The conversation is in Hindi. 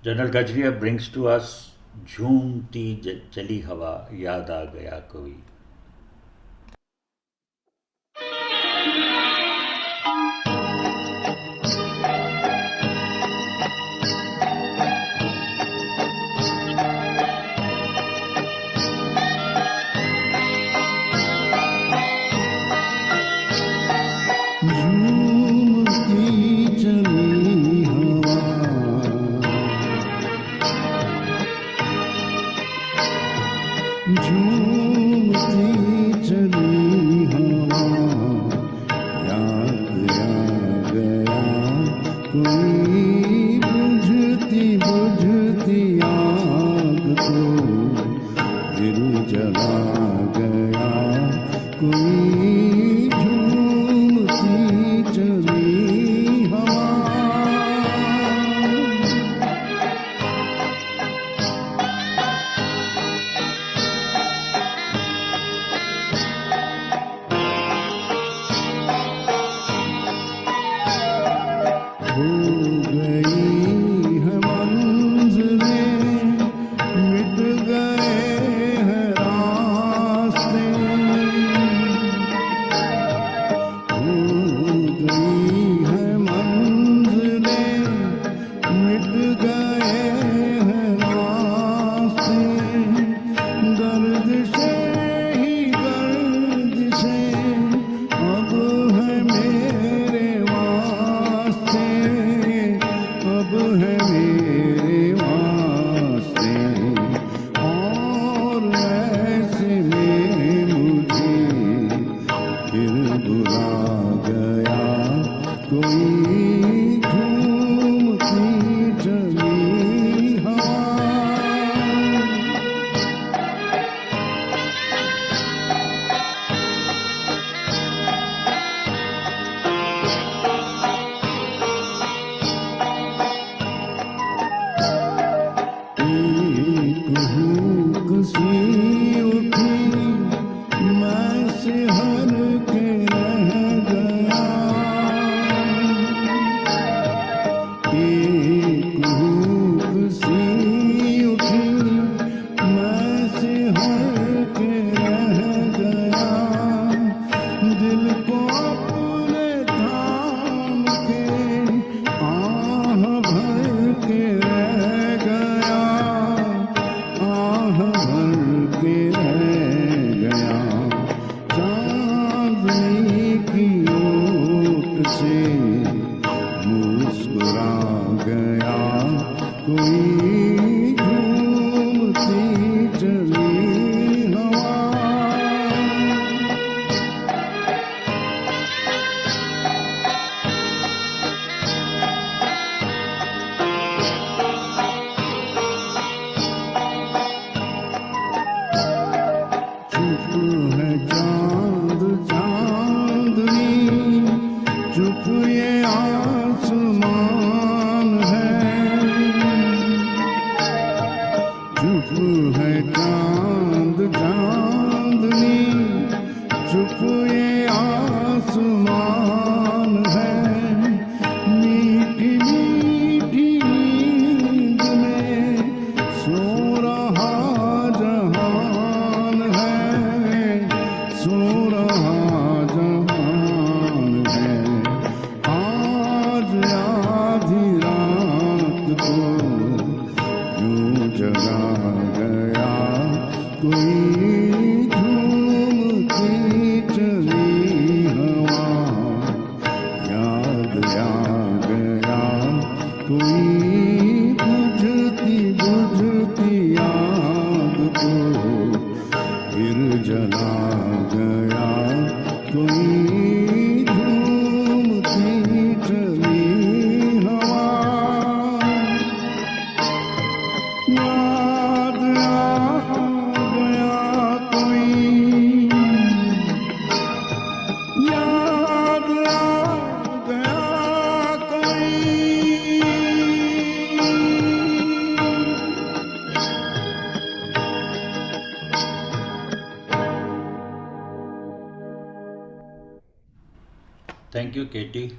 जनरल गजरिया brings to us झूमती चली हवा याद आ गया कोई. झूमती चली हवा झूमती चली हवा याद आ गया कोई बुझती बुझती आग को फिर जला गया कोई झूमती चली हवा हो गई है मंज़िलें मिट गए हैं रास्ते हो गई है मंज़िलें मिट गए हैं रास्ते गर्दिशे ही गर्दिशे अब है मेरे वास्ते अब है मेरे वास्ते और ऐसे में मुझे फिर बुला गया कोई झूमती चली हवा एक हुक सी उठी मैं सिहर के रह गया एक हुक सी उठी मैं सिहर के रह गया दिल को अपने थाम के आह भर के रह गया आह भर के रह गया चांदनी की ओट से मुस्कुरा गया कोई झूमती चली हवा चुप है चांद चांदनी चुप ये आसमान है चुप है चांद चांदनी चुप ये आसमान है मीठी मीठी नींद में सो रहा जहान है सो रहा जहान है आज आधी रात को यूं जगा गया कोई झूमती चली हवा याद आ गया कोई बुझती बुझती आग को फिर जला गया कोई झूमती चली हवा याद आ गया कोई याद आ गया कोई Thank you, Katie.